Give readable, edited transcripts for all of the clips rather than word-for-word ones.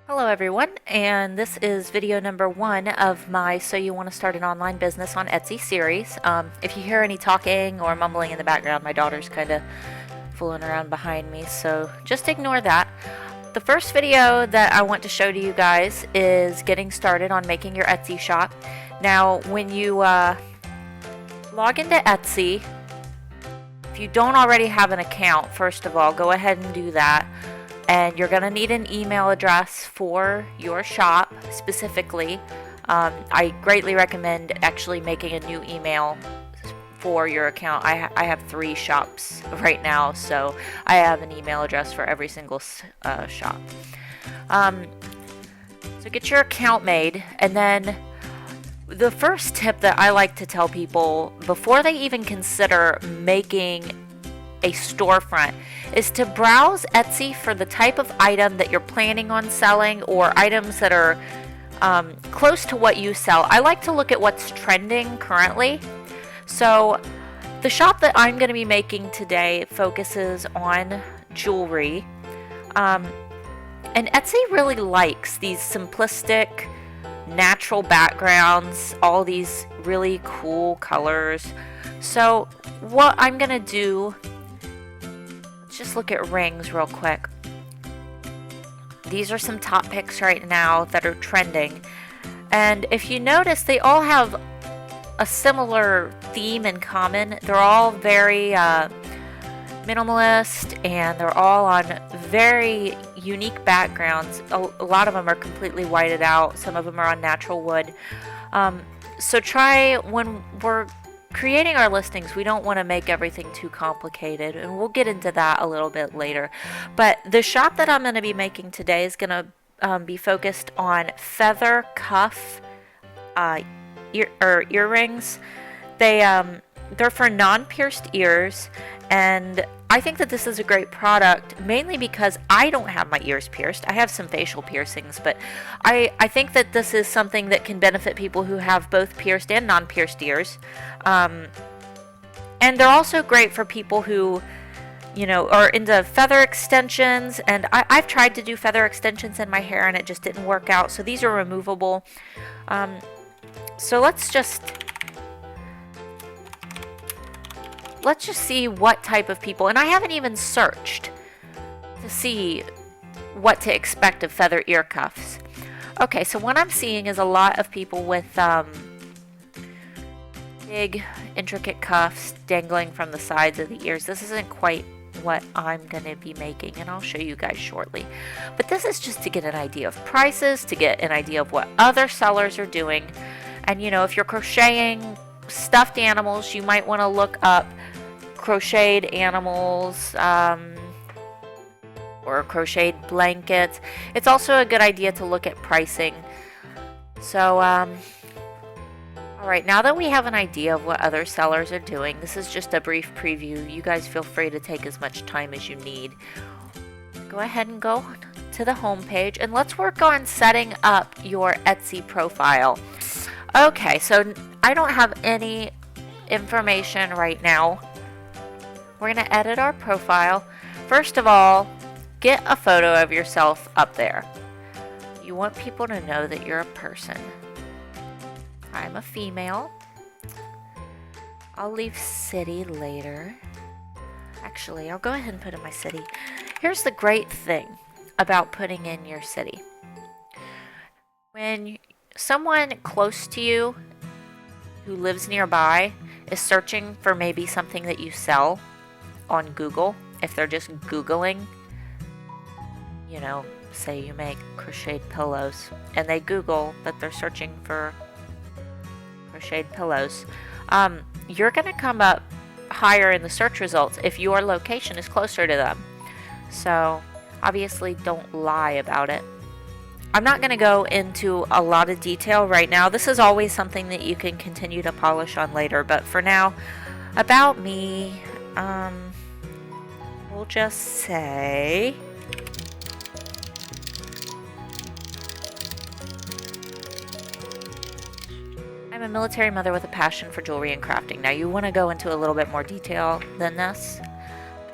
Hello everyone, and this is video number 1 of my So You Want to Start an Online Business on Etsy series. If you hear any talking or mumbling in the background, my daughter's kind of fooling around behind me, so just ignore that. The first video that I want to show to you guys is getting started on making your Etsy shop. Now, when you log into Etsy, if you don't already have an account, first of all, go ahead and do that. And you're going to need an email address for your shop specifically. I greatly recommend actually making a new email for your account. I have 3 shops right now, so I have an email address for every single shop. So get your account made, and then the first tip that I like to tell people before they even consider making a storefront is to browse Etsy for the type of item that you're planning on selling, or items that are close to what you sell. I like to look at what's trending currently. So the shop that I'm going to be making today focuses on jewelry, and Etsy really likes these simplistic natural backgrounds, all these really cool colors. So what I'm going to do, just look at rings real quick. These are some top picks right now that are trending, and if you notice, they all have a similar theme in common. They're all very minimalist, and they're all on very unique backgrounds. A lot of them are completely whited out. Some of them are on natural wood. So try, when we're creating our listings, we don't want to make everything too complicated, and we'll get into that a little bit later. But the shop that I'm going to be making today is going to be focused on feather cuff earrings. They're for non-pierced ears, and I think that this is a great product mainly because I don't have my ears pierced. I have some facial piercings, but I think that this is something that can benefit people who have both pierced and non-pierced ears. And they're also great for people who, are into feather extensions, and I've tried to do feather extensions in my hair and it just didn't work out, so these are removable. So let's just see what type of people, and I haven't even searched to see what to expect of feather ear cuffs. Okay, so what I'm seeing is a lot of people with big intricate cuffs dangling from the sides of the ears. This isn't quite what I'm going to be making, and I'll show you guys shortly. But this is just to get an idea of prices, to get an idea of what other sellers are doing. And if you're crocheting stuffed animals, you might want to look up crocheted animals or crocheted blankets. It's also a good idea to look at pricing. So alright, now that we have an idea of what other sellers are doing, this is just a brief preview. You guys feel free to take as much time as you need. Go ahead and go to the home page, and let's work on setting up your Etsy profile. Okay, so I don't have any information right now. We're going to edit our profile. First of all, get a photo of yourself up there. You want people to know that you're a person. I'm a female. I'll leave city later. Actually, I'll go ahead and put in my city. Here's the great thing about putting in your city. When someone close to you who lives nearby is searching for maybe something that you sell on Google, if they're just Googling, say you make crocheted pillows, and they Google that they're searching for crocheted pillows, you're going to come up higher in the search results if your location is closer to them. So obviously don't lie about it. I'm not going to go into a lot of detail right now. This is always something that you can continue to polish on later, but for now, about me, we'll just say I'm a military mother with a passion for jewelry and crafting. Now, you want to go into a little bit more detail than this.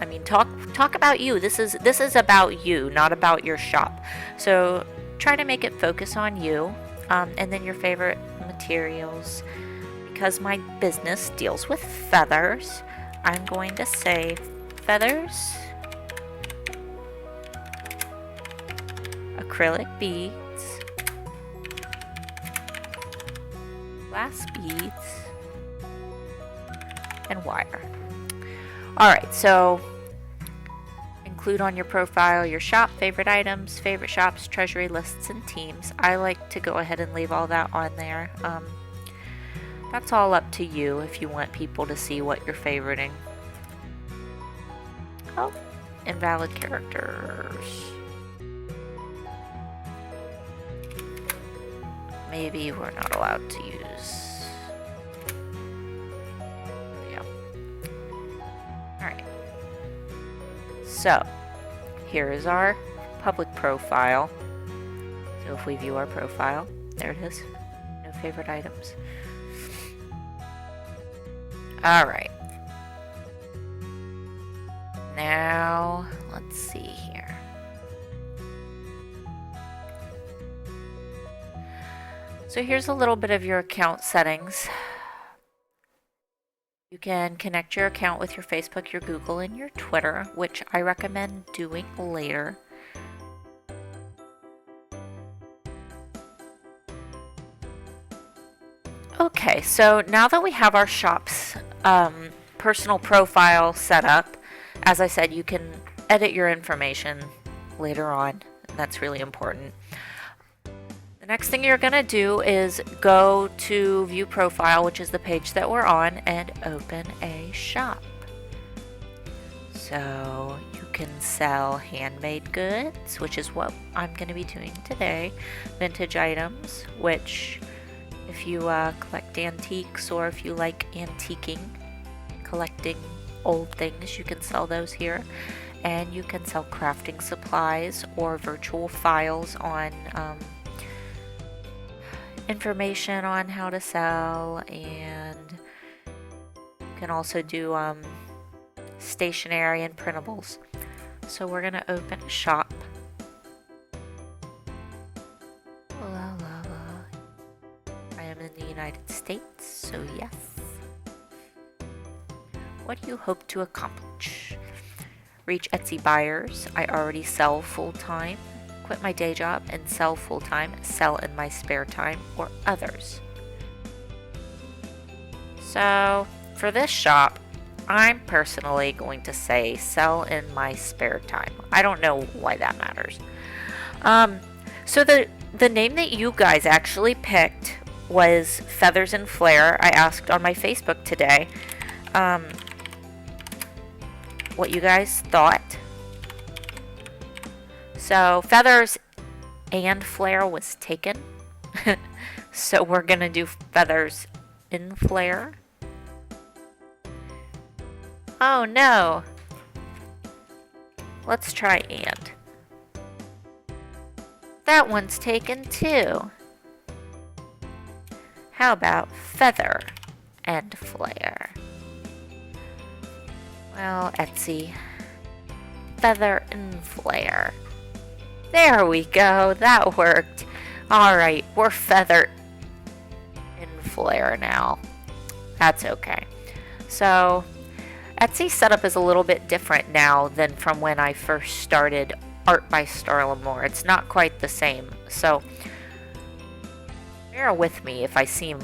I mean, talk about you. This is about you, not about your shop. So try to make it focus on you, and then your favorite materials. Because my business deals with feathers, I'm going to say feathers, acrylic beads, glass beads, and wire. Alright, so include on your profile your shop, favorite items, favorite shops, treasury lists, and teams. I like to go ahead and leave all that on there. That's all up to you if you want people to see what you're favoriting. Oh, invalid characters. Maybe we're not allowed to use. Yeah. Alright. So, here is our public profile. So if we view our profile, there it is. No favorite items. Alright. Now, let's see here. So here's a little bit of your account settings. You can connect your account with your Facebook, your Google, and your Twitter, which I recommend doing later. Okay, so now that we have our shop's personal profile set up, as I said, you can edit your information later on, and that's really important. The next thing you're going to do is go to View Profile, which is the page that we're on, and open a shop. So you can sell handmade goods, which is what I'm going to be doing today, vintage items, which if you collect antiques or if you like antiquing, collecting old things, you can sell those here. And you can sell crafting supplies or virtual files on information on how to sell, and you can also do stationery and printables. So we're going to open a shop. I am in the United States, so yes. What do you hope to accomplish? Reach Etsy buyers. I already sell full-time. Quit my day job and sell full-time. Sell in my spare time, or others. So for this shop, I'm personally going to say sell in my spare time. I don't know why that matters. So the name that you guys actually picked was Feathers and Flair. I asked on my Facebook today what you guys thought. So Feathers and Flair was taken. So we're gonna do Feathers in Flair. Oh no. Let's try and. That one's taken too. How about Feather and Flair? Well, Etsy. Feather and Flair. There we go. That worked. Alright, we're Feather and Flair now. That's okay. So, Etsy's setup is a little bit different now than from when I first started Art by Starla Moore. It's not quite the same. So, bear with me if I seem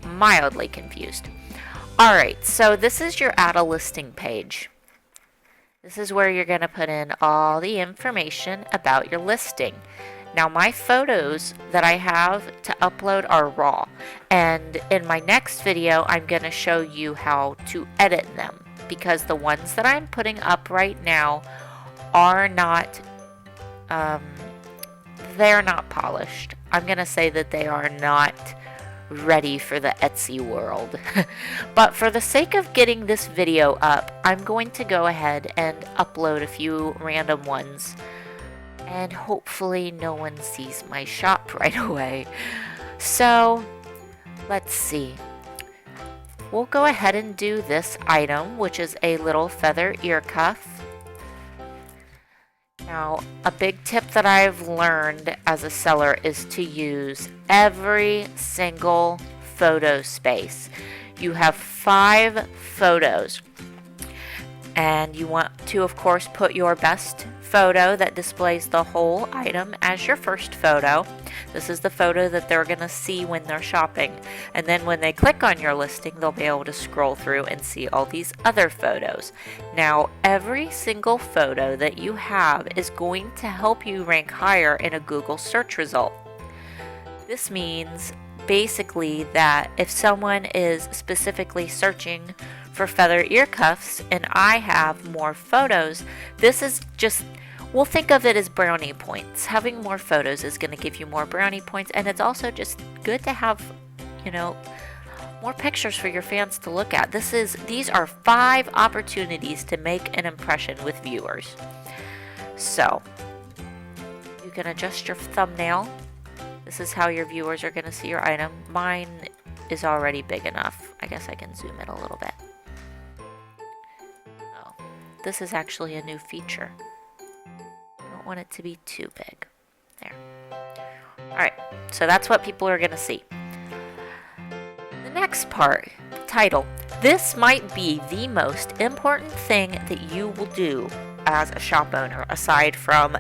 mildly confused. Alright, so this is your Add a Listing page. This is where you're going to put in all the information about your listing. Now, my photos that I have to upload are raw, and in my next video, I'm going to show you how to edit them, because the ones that I'm putting up right now are not, they're not polished. I'm going to say that they are not ready for the Etsy world. But for the sake of getting this video up, I'm going to go ahead and upload a few random ones, and hopefully no one sees my shop right away. So let's see. We'll go ahead and do this item, which is a little feather ear cuff. Now, a big tip that I've learned as a seller is to use every single photo space. You have 5 photos, and you want to, of course, put your best photo that displays the whole item as your first photo. This is the photo that they're going to see when they're shopping. And then when they click on your listing, they'll be able to scroll through and see all these other photos. Now, every single photo that you have is going to help you rank higher in a Google search result. This means basically that if someone is specifically searching for feather ear cuffs and I have more photos, this is just, we'll think of it as brownie points. Having more photos is going to give you more brownie points, and it's also just good to have, more pictures for your fans to look at. These are 5 opportunities to make an impression with viewers. So, you can adjust your thumbnail. This is how your viewers are going to see your item. Mine is already big enough. I guess I can zoom in a little bit. Oh, this is actually a new feature. Want it to be too big. There. Alright, so that's what people are going to see. The next part, the title. This might be the most important thing that you will do as a shop owner, aside from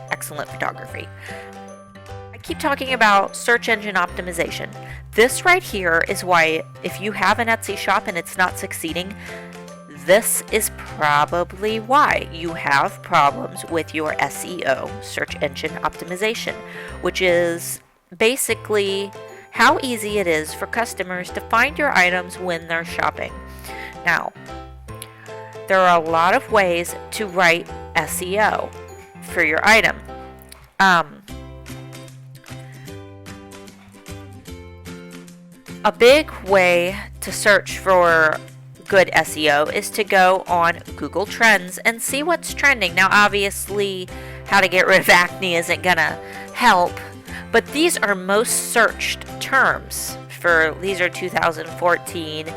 excellent photography. I keep talking about search engine optimization. This right here is why, if you have an Etsy shop and it's not succeeding, this is probably why you have problems with your SEO, search engine optimization, which is basically how easy it is for customers to find your items when they're shopping. Now, there are a lot of ways to write SEO for your item. A big way to search for good SEO is to go on Google Trends and see what's trending. Now, obviously, how to get rid of acne isn't gonna help, but these are most searched terms. These are 2014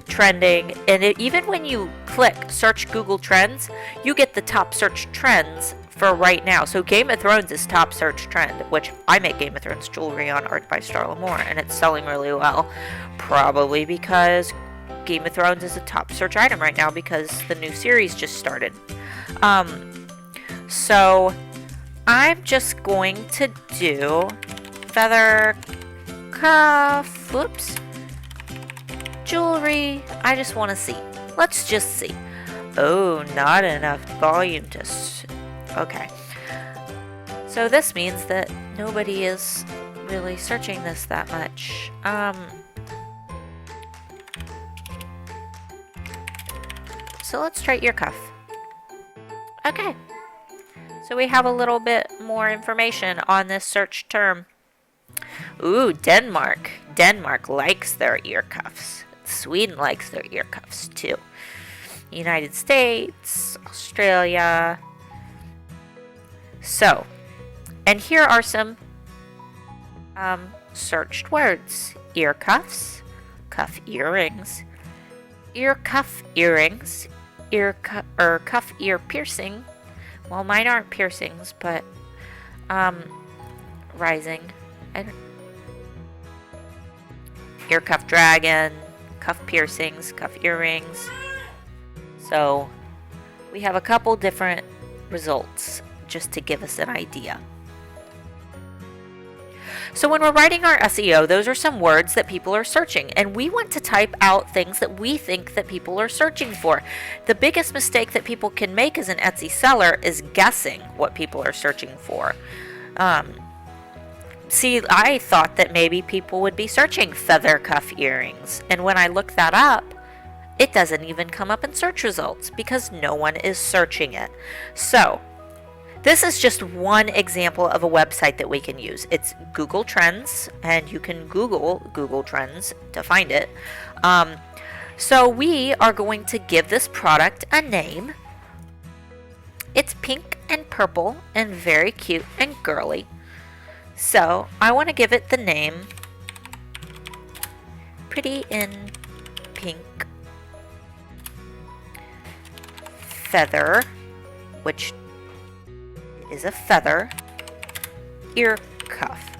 trending, and even when you click search Google Trends, you get the top search trends for right now. So Game of Thrones is top search trend, which I make Game of Thrones jewelry on Art by Starla Moore, and it's selling really well, probably because Game of Thrones is a top search item right now because the new series just started. So I'm just going to do feather cuff, jewelry. I just want to see. Let's just see. Oh, not enough volume to... Okay. So this means that nobody is really searching this that much. So let's try ear cuff. Okay. So we have a little bit more information on this search term. Ooh, Denmark. Denmark likes their ear cuffs. Sweden likes their ear cuffs too. United States, Australia. So, and here are some searched words. Ear cuffs, cuff earrings, ear cuff earrings, cuff ear piercing. Well, mine aren't piercings, but rising. Ear cuff dragon, cuff piercings, cuff earrings. So we have a couple different results just to give us an idea. So when we're writing our SEO, those are some words that people are searching, and we want to type out things that we think that people are searching for. The biggest mistake that people can make as an Etsy seller is guessing what people are searching for. See, I thought that maybe people would be searching feather cuff earrings, and when I look that up, it doesn't even come up in search results because no one is searching it. So this is just one example of a website that we can use. It's Google Trends, and you can Google Google Trends to find it. So we are going to give this product a name. It's pink and purple and very cute and girly. So I want to give it the name Pretty in Pink Feather, which is a feather ear cuff.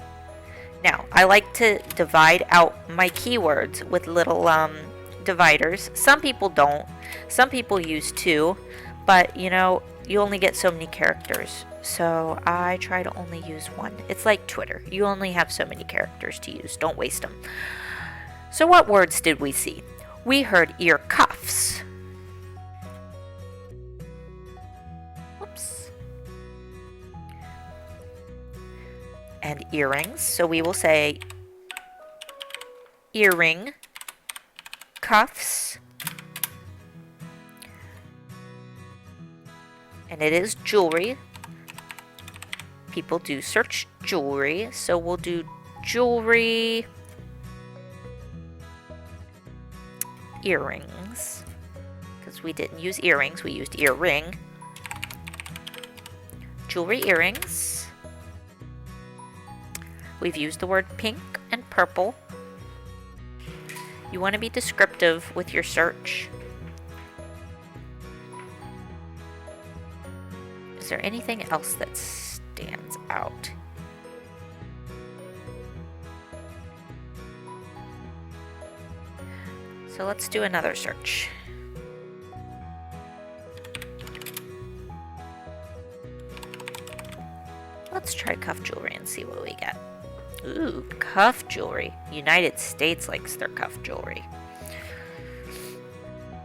Now, I like to divide out my keywords with little dividers. Some people don't. Some people use 2, but you know, you only get so many characters. So I try to only use 1. It's like Twitter. You only have so many characters to use. Don't waste them. So what words did we see? We heard ear cuffs. Whoops. And earrings. So we will say earring cuffs. And it is jewelry. People do search jewelry, so we'll do jewelry earrings, because we didn't use earrings, we used earring. Jewelry earrings. We've used the word pink and purple. You want to be descriptive with your search. Is there anything else that stands out? So let's do another search. Let's try cuff jewelry and see what we get. Ooh, cuff jewelry. United States likes their cuff jewelry.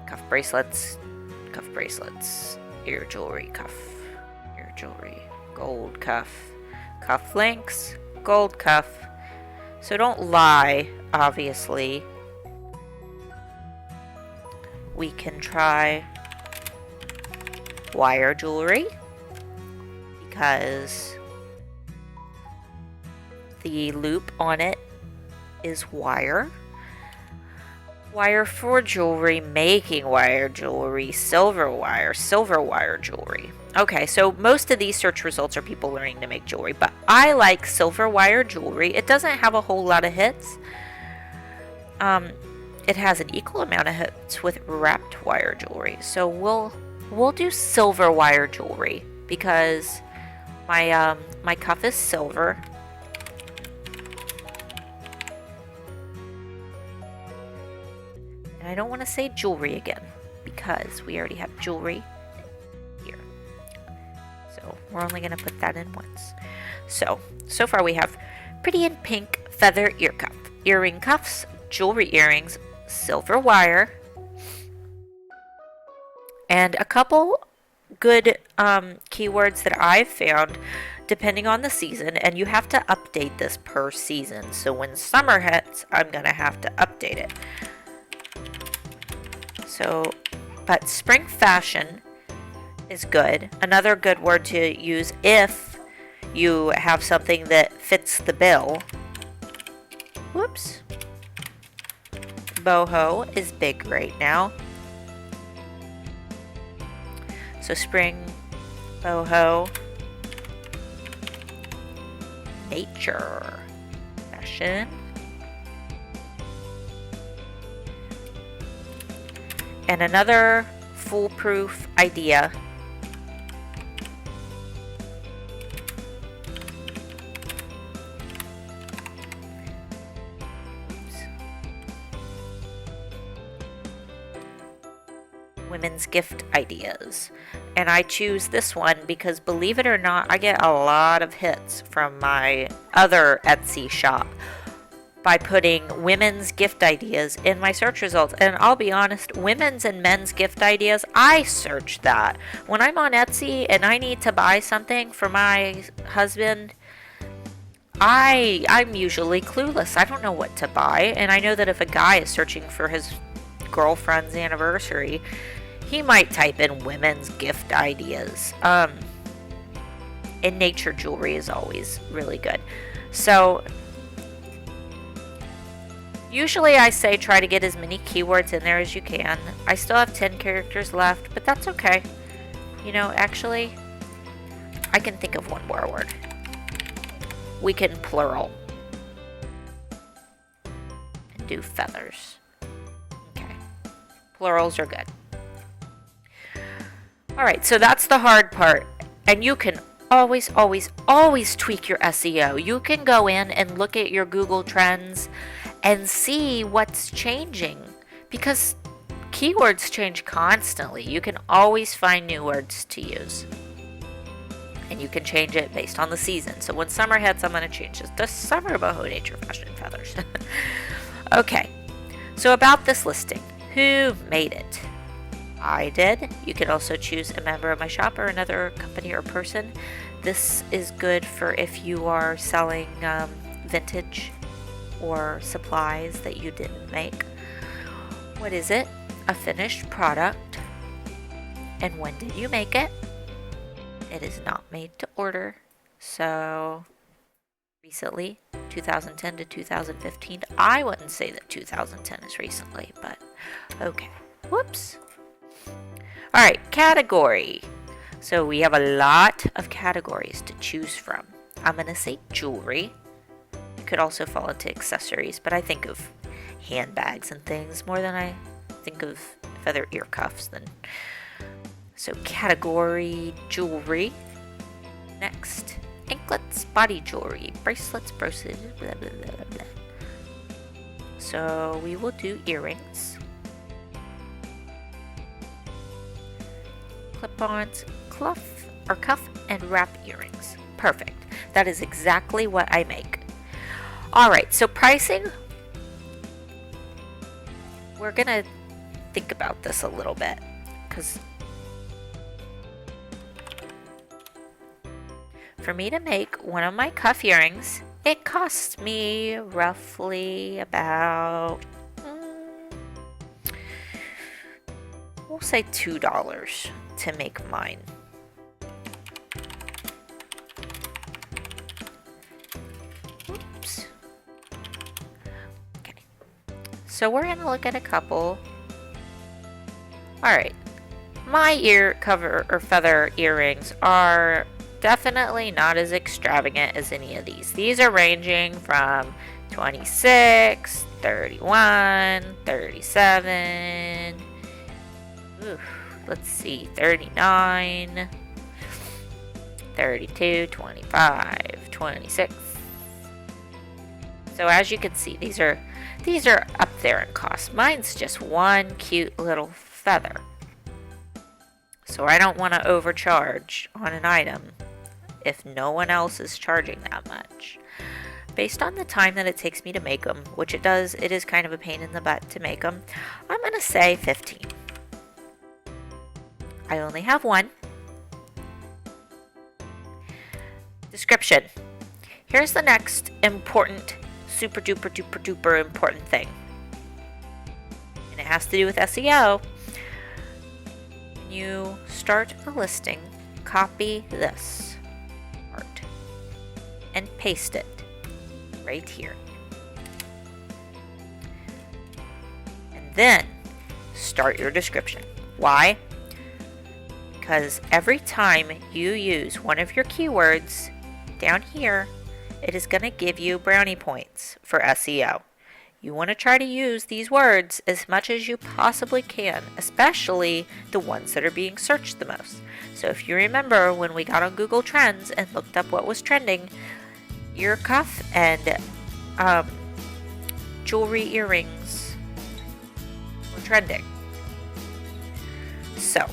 Cuff bracelets, ear jewelry, cuff, ear jewelry, gold cuff, cuff links, gold cuff. So don't lie, obviously. We can try wire jewelry, because the loop on it is wire. Wire for jewelry, making wire jewelry, silver wire jewelry. Okay, so most of these search results are people learning to make jewelry, but I like silver wire jewelry. It doesn't have a whole lot of hits. It has an equal amount of hits with wrapped wire jewelry. So we'll do silver wire jewelry, because my cuff is silver. And I don't want to say jewelry again, because we already have jewelry here. So we're only going to put that in once. So far we have pretty in pink feather ear cuff, earring cuffs, jewelry earrings, silver wire, and a couple good keywords that I've found depending on the season, and you have to update this per season. So when summer hits, I'm going to have to update it. So, but spring fashion is good. Another good word to use if you have something that fits the bill. Whoops. Boho is big right now. So spring, boho, nature, fashion, and another foolproof idea . Women's gift ideas. And I choose this one because, believe it or not, I get a lot of hits from my other Etsy shop by putting women's gift ideas in my search results. And I'll be honest, women's and men's gift ideas, I search that. When I'm on Etsy and I need to buy something for my husband, I'm usually clueless. I don't know what to buy. And I know that if a guy is searching for his girlfriend's anniversary, he might type in women's gift ideas. And nature jewelry is always really good. So usually I say try to get as many keywords in there as you can. I still have 10 characters left, but that's okay. You know, actually, I can think of one more word. We can plural and do feathers. Okay. Plurals are good. Alright, so that's the hard part. And you can always, always, always tweak your SEO. You can go in and look at your Google Trends and see what's changing because keywords change constantly. You can always find new words to use. And you can change it based on the season. So when summer hits, I'm going to change this to summer boho nature fashion feathers. Okay, so about this listing, who made it? I did. You can also choose a member of my shop or another company or person. This is good for if you are selling vintage or supplies that you didn't make. What is it? A finished product. And when did you make it? It is not made to order. So recently, 2010 to 2015. I wouldn't say that 2010 is recently, but okay. Whoops. All right, category. So we have a lot of categories to choose from. I'm going to say jewelry. It could also fall into accessories, but I think of handbags and things more than I think of feather ear cuffs. So category jewelry. Next, anklets, body jewelry, bracelets, brooches, blah, blah, blah, blah. So we will do earrings. Clip-ons, cuff and wrap earrings. Perfect. That is exactly what I make. Alright, so pricing. We're gonna think about this a little bit because for me to make one of my cuff earrings, it costs me roughly about, we'll say $2 to make mine. Oops. Okay. So we're going to look at a couple. Alright. My ear cover or feather earrings are definitely not as extravagant as any of these. These are ranging from 26, 31, 37, let's see, 39, 32, 25, 26. So as you can see, these are up there in cost. Mine's just one cute little feather. So I don't want to overcharge on an item if no one else is charging that much. Based on the time that it takes me to make them, which it is kind of a pain in the butt to make them, I'm going to say 15. I only have one. Description. Here's the next important, super duper duper duper important thing. And it has to do with SEO. When you start a listing, copy this part and paste it right here. And then start your description. Why? Because every time you use one of your keywords down here, it is going to give you brownie points for SEO. You want to try to use these words as much as you possibly can, especially the ones that are being searched the most. So if you remember when we got on Google Trends and looked up what was trending, ear cuff and jewelry earrings were trending. So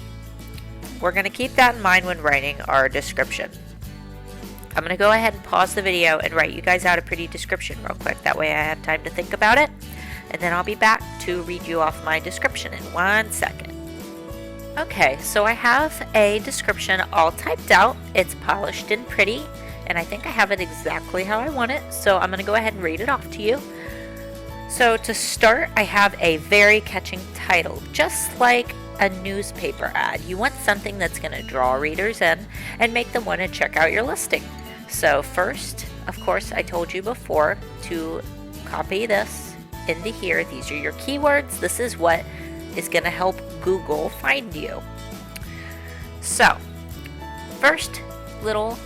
we're going to keep that in mind when writing our description. I'm going to go ahead and pause the video and write you guys out a pretty description real quick. That way I have time to think about it. And then I'll be back to read you off my description in 1 second. Okay, so I have a description all typed out. It's polished and pretty. And I think I have it exactly how I want it. So I'm going to go ahead and read it off to you. So to start, I have a very catching title. Just like a newspaper ad. You want something that's going to draw readers in and make them want to check out your listing. So first, of course, I told you before to copy this into here. These are your keywords. This is what is going to help Google find you. So, first little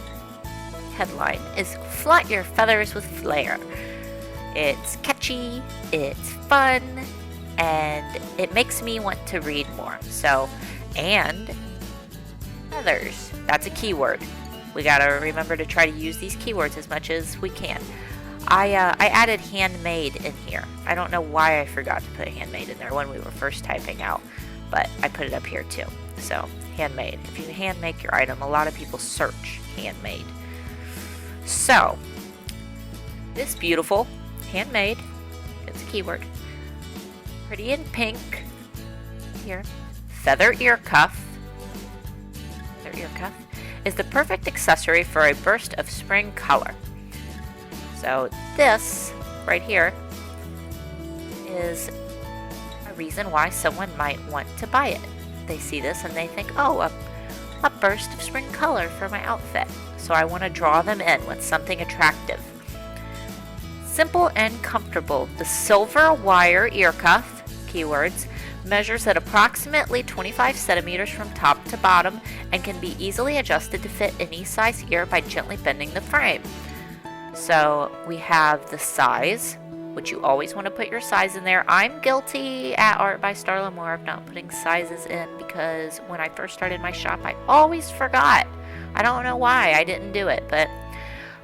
headline is Flaunt Your Feathers with Flair. It's catchy, it's fun, and it makes me want to read more. So, and feathers, that's a keyword. We gotta remember to try to use these keywords as much as we can. I added handmade in here. I don't know why I forgot to put handmade in there when we were first typing out, but I put it up here too. So handmade. If you hand make your item, a lot of people search handmade. So this beautiful handmade, it's a keyword, pretty in pink here, feather ear cuff is the perfect accessory for a burst of spring color. So this right here is a reason why someone might want to buy it. They see this and they think, oh, a burst of spring color for my outfit. So I want to draw them in with something attractive. Simple and comfortable. The silver wire ear cuff, keywords, measures at approximately 25 centimeters from top to bottom and can be easily adjusted to fit any size ear by gently bending the frame. So we have the size, which you always want to put your size in there. I'm guilty at Art by Starla Moore of not putting sizes in because when I first started my shop, I always forgot. I don't know why I didn't do it, but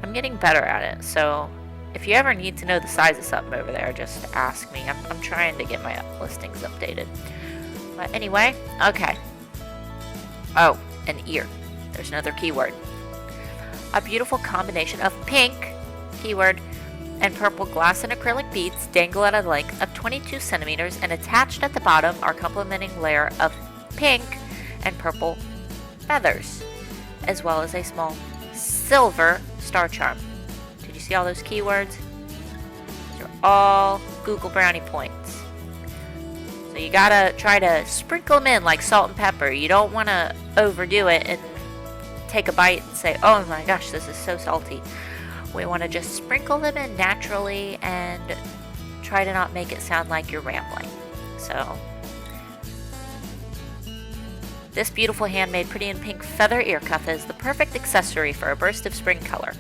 I'm getting better at it. So if you ever need to know the size of something over there, just ask me. I'm trying to get my listings updated. But anyway, okay. Oh, an ear. There's another keyword. A beautiful combination of pink, keyword, and purple glass and acrylic beads dangle at a length of 22 centimeters, and attached at the bottom are complementing layer of pink and purple feathers, as well as a small silver star charm. Did you see all those keywords? Those are all Google brownie points. So you gotta try to sprinkle them in like salt and pepper. You don't want to overdo it and take a bite and say, oh my gosh, this is so salty. We want to just sprinkle them in naturally and try to not make it sound like you're rambling. So this beautiful handmade pretty in pink feather ear cuff is the perfect accessory for a burst of spring color.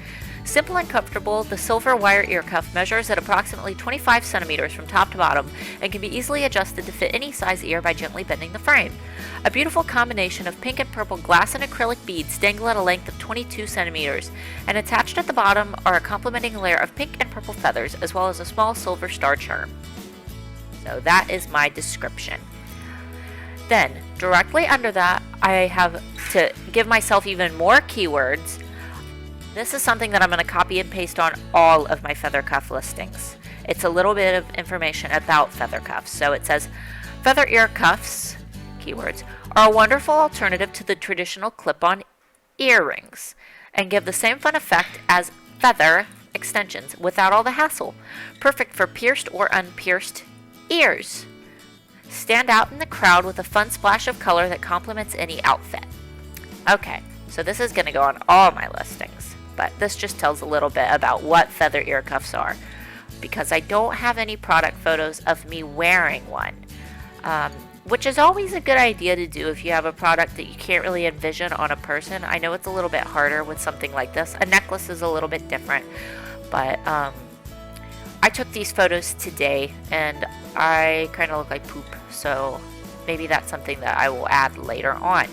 Simple and comfortable, the silver wire ear cuff measures at approximately 25 centimeters from top to bottom and can be easily adjusted to fit any size ear by gently bending the frame. A beautiful combination of pink and purple glass and acrylic beads dangle at a length of 22 centimeters, and attached at the bottom are a complementing layer of pink and purple feathers, as well as a small silver star charm. So that is my description. Then, directly under that, I have to give myself even more keywords. This is something that I'm going to copy and paste on all of my feather cuff listings. It's a little bit of information about feather cuffs. So it says, feather ear cuffs, keywords, are a wonderful alternative to the traditional clip-on earrings and give the same fun effect as feather extensions without all the hassle. Perfect for pierced or unpierced ears. Stand out in the crowd with a fun splash of color that complements any outfit. Okay, so this is going to go on all my listings, but this just tells a little bit about what feather ear cuffs are, because I don't have any product photos of me wearing one, which is always a good idea to do if you have a product that you can't really envision on a person. I know it's a little bit harder with something like this. A necklace is a little bit different, but I took these photos today and I kind of look like poop, so maybe that's something that I will add later on.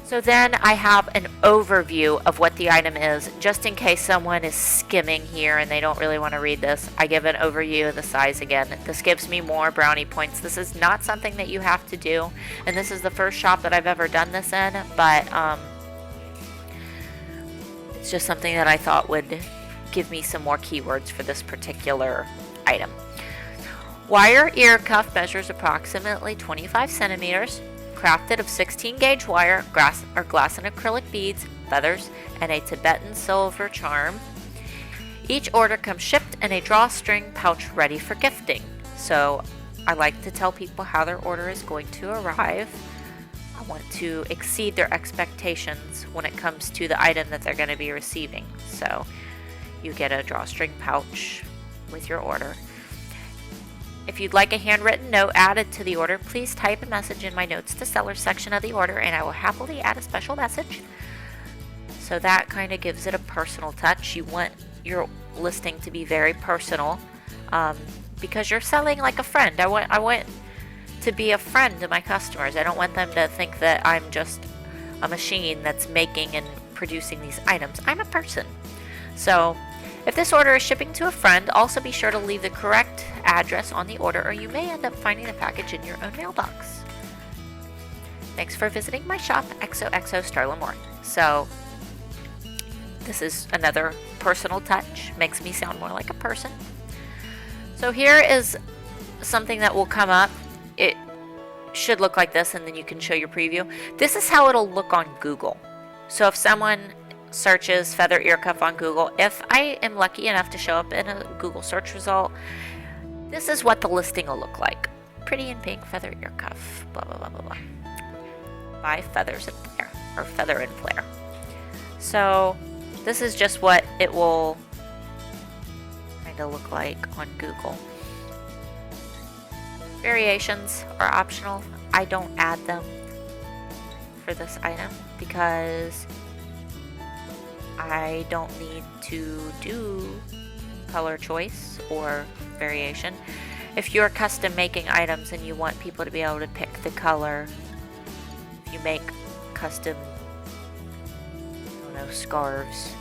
So then I have an overview of what the item is, just in case someone is skimming here and they don't really want to read this. I give an overview of the size again. This gives me more brownie points. This is not something that you have to do, and this is the first shop that I've ever done this in, but it's just something that I thought would give me some more keywords for this particular item. Wire ear cuff measures approximately 25 centimeters. Crafted of 16 gauge wire, glass and acrylic beads, feathers, and a Tibetan silver charm. Each order comes shipped in a drawstring pouch ready for gifting. So I like to tell people how their order is going to arrive. I want to exceed their expectations when it comes to the item that they're going to be receiving. So you get a drawstring pouch with your order. If you'd like a handwritten note added to the order, please type a message in my notes to seller section of the order and I will happily add a special message. So that kind of gives it a personal touch. You want your listing to be very personal because you're selling like a friend. I want to be a friend to my customers. I don't want them to think that I'm just a machine that's making and producing these items. I'm a person. So if this order is shipping to a friend, also be sure to leave the correct address on the order, or you may end up finding the package in your own mailbox. Thanks for visiting my shop, XOXO Starla Moore. So this is another personal touch, makes me sound more like a person. So here is something that will come up. It should look like this, and then you can show your preview. This is how it'll look on Google. So if someone searches feather ear cuff on Google, if I am lucky enough to show up in a Google search result, this is what the listing will look like. Pretty in pink feather ear cuff, blah blah blah blah blah, by Feathers and Flair, or Feather and Flair. So this is just what it will kind of look like on Google. Variations are optional. I don't add them for this item because I don't need to do color choice or variation. If you're custom making items and you want people to be able to pick the color, if you make custom, I don't know, scarves,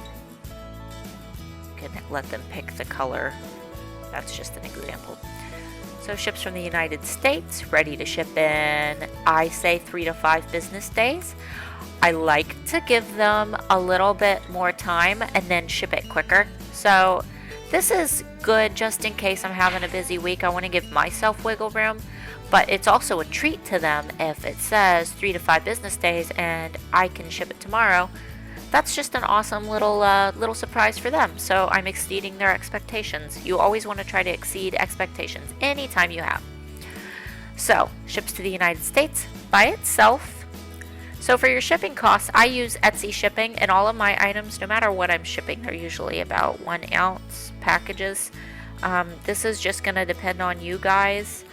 you can let them pick the color. That's just an example. So ships from the United States, ready to ship in, I say 3 to 5 business days. I like to give them a little bit more time and then ship it quicker. So this is good just in case I'm having a busy week. I want to give myself wiggle room, but it's also a treat to them if it says 3 to 5 business days and I can ship it tomorrow. That's just an awesome little surprise for them. So I'm exceeding their expectations. You always want to try to exceed expectations anytime you have. So ships to the United States by itself. So for your shipping costs, I use Etsy shipping, and all of my items, no matter what I'm shipping, they're usually about 1 ounce packages. This is just going to depend on you guys.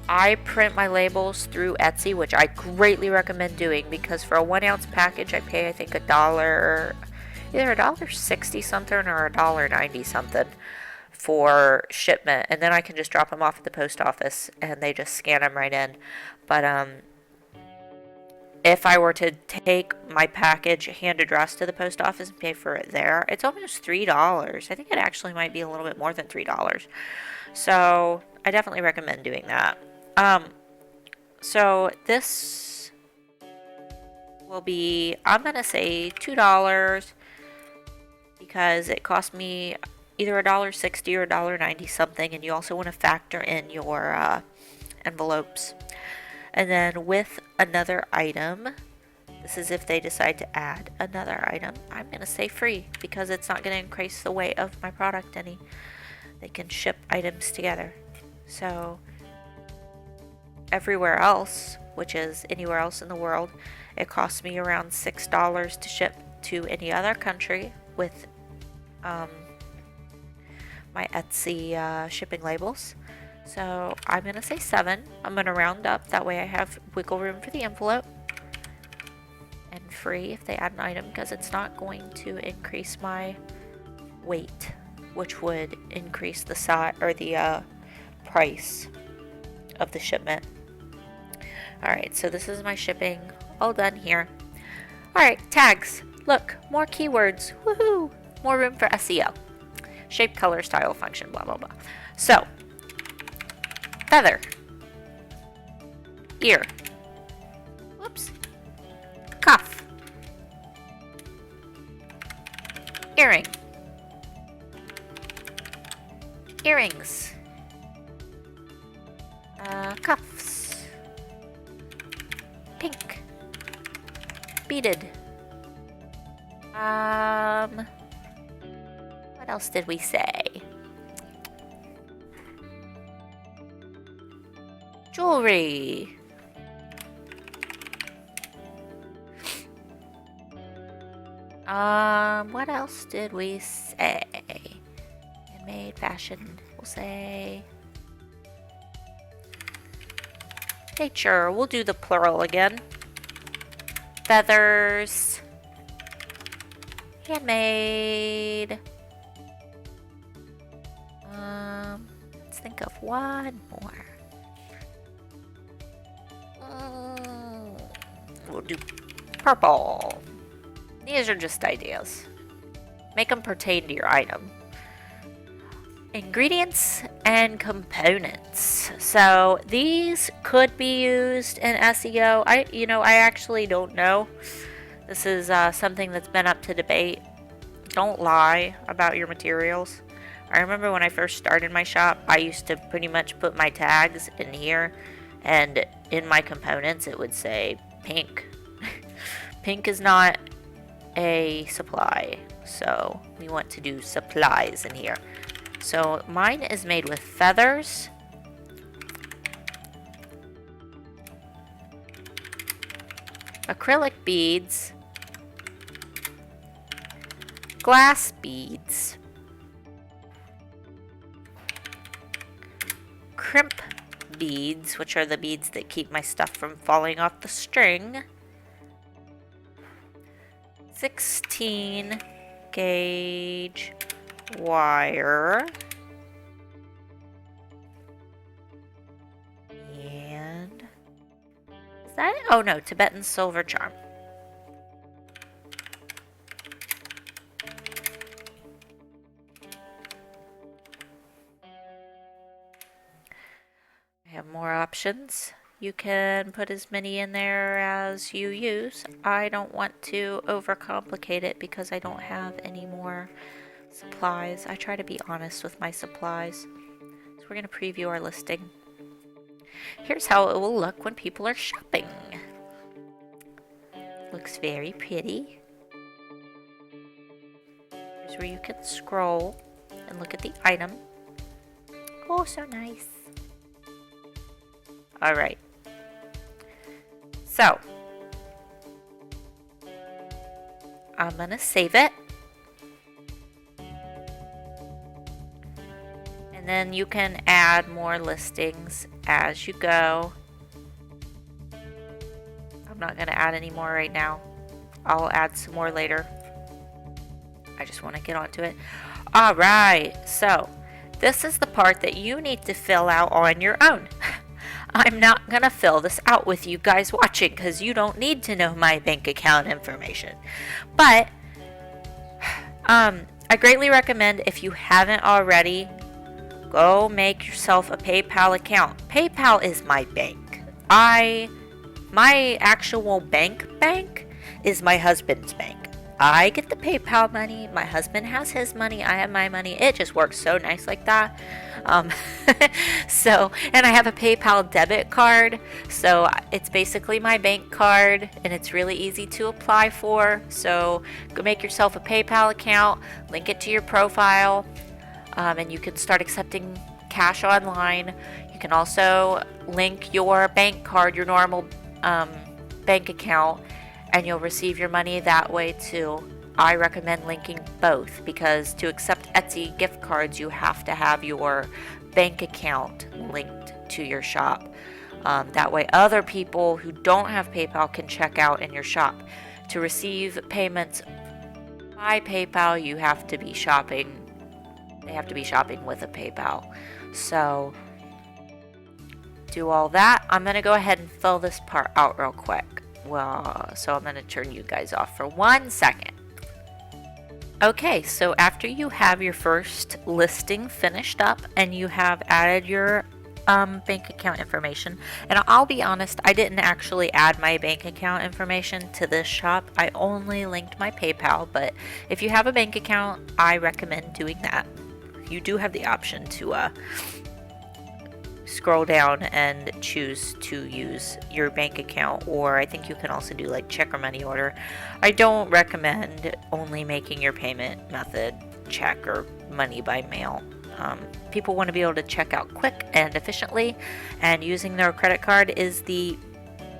I print my labels through Etsy, which I greatly recommend doing, because for a 1 ounce package I pay, I think, $1, either $1.60 something or $1.90 something for shipment, and then I can just drop them off at the post office and they just scan them right in. But if I were to take my package hand addressed to the post office and pay for it there, it's almost $3. I think it actually might be a little bit more than $3. So I definitely recommend doing that. So this will be, I'm going to say $2 because it cost me either $1.60 or $1.90 something, and you also want to factor in your envelopes. And then with another item, this is if they decide to add another item, I'm going to say free because it's not going to increase the weight of my product any. They can ship items together. So everywhere else, which is anywhere else in the world, it costs me around $6 to ship to any other country with my Etsy shipping labels. So I'm going to say 7. I'm going to round up. That way I have wiggle room for the envelope. And free if they add an item, because it's not going to increase my weight, which would increase the size or the price of the shipment. Alright, so this is my shipping all done here. Alright, tags. Look, more keywords. Woohoo! More room for SEO. Shape, color, style, function, blah, blah, blah. So, feather. Ear. Whoops. Cuff. Earring. Earrings. Cuffs. Pink. Beaded. What else did we say? Jewelry. What else did we say? Handmade, fashion, we'll say. Nature, we'll do the plural again. Feathers. Handmade. Let's think of one more. We'll do purple. These are just ideas. Make them pertain to your item. Ingredients and components. So these could be used in SEO. I actually don't know. This is something that's been up to debate. Don't lie about your materials. I remember when I first started my shop, I used to pretty much put my tags in here, and in my components it would say pink. Pink is not a supply, so we want to do supplies in here. So mine is made with feathers, acrylic beads, glass beads, crimp beads, which are the beads that keep my stuff from falling off the string, 16 gauge wire, and is that it? Oh no, Tibetan silver charm. I have more options. You can put as many in there as you use. I don't want to overcomplicate it because I don't have any more supplies. I try to be honest with my supplies. So we're going to preview our listing. Here's how it will look when people are shopping. Looks very pretty. Here's where you can scroll and look at the item. Oh, so nice. Alright. So, I'm going to save it. And then you can add more listings as you go. I'm not going to add any more right now. I'll add some more later. I just want to get onto it. Alright, so this is the part that you need to fill out on your own. I'm not going to fill this out with you guys watching because you don't need to know my bank account information. But I greatly recommend, if you haven't already, go make yourself a PayPal account. PayPal is my bank. My actual bank is my husband's bank. I get the PayPal money, my husband has his money, I have my money. It just works so nice like that. So, and I have a PayPal debit card, so it's basically my bank card, and it's really easy to apply for. So go make yourself a PayPal account, link it to your profile, and you can start accepting cash online. You can also link your bank card, your normal bank account, and you'll receive your money that way too. I recommend linking both because to accept Etsy gift cards, you have to have your bank account linked to your shop. That way other people who don't have PayPal can check out in your shop. To receive payments by PayPal, you have to be shopping. They have to be shopping with a PayPal. So do all that. I'm going to go ahead and fill this part out real quick. Well, so I'm going to turn you guys off for 1 second. Okay, so after you have your first listing finished up and you have added your bank account information, and I'll be honest, I didn't actually add my bank account information to this shop. I only linked my PayPal, but if you have a bank account, I recommend doing that. You do have the option to scroll down and choose to use your bank account, or I think you can also do like check or money order. I don't recommend only making your payment method check or money by mail. People want to be able to check out quick and efficiently, and using their credit card is the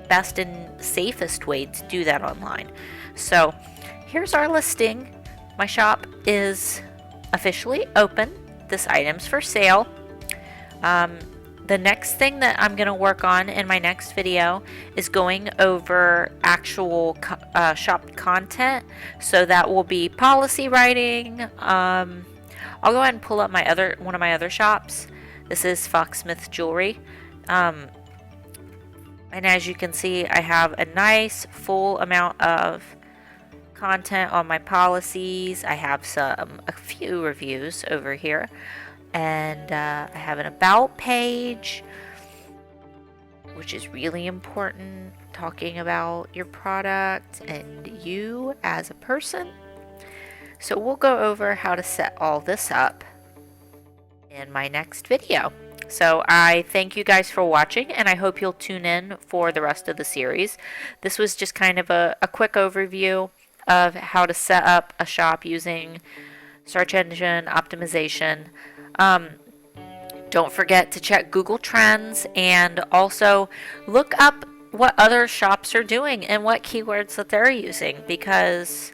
best and safest way to do that online. So here's our listing. My shop is officially open. This item's for sale. The next thing that I'm going to work on in my next video is going over actual shop content. So that will be policy writing. I'll go ahead and pull up one of my other shops. This is Foxsmith Jewelry. And as you can see, I have a nice full amount of content on my policies. I have a few reviews over here, and I have an about page, which is really important, talking about your product and you as a person. So we'll go over how to set all this up in my next video. So I thank you guys for watching, and I hope you'll tune in for the rest of the series. This was just kind of a quick overview of how to set up a shop using search engine optimization. Don't forget to check Google Trends, and also look up what other shops are doing and what keywords that they're using, because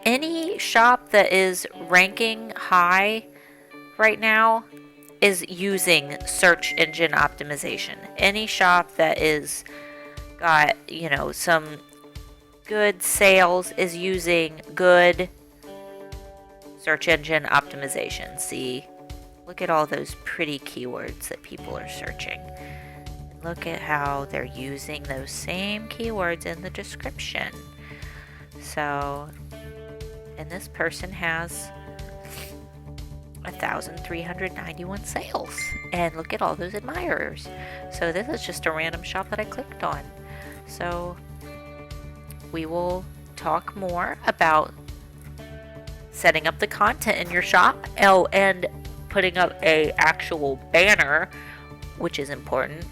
any shop that is ranking high right now is using search engine optimization. Any shop that is got, some good sales is using good search engine optimization. See, look at all those pretty keywords that people are searching. Look at how they're using those same keywords in the description. So, and this person has 1,391 sales, and look at all those admirers. So this is just a random shop that I clicked on. So we will talk more about setting up the content in your shop, and putting up a actual banner, which is important.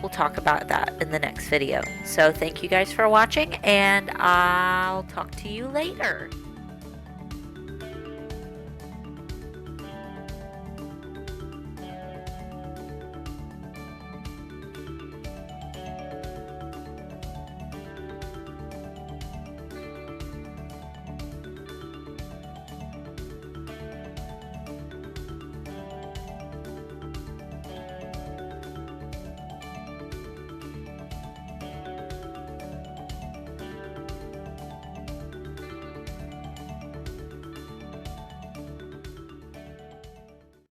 We'll talk about that in the next video. So thank you guys for watching, and I'll talk to you later.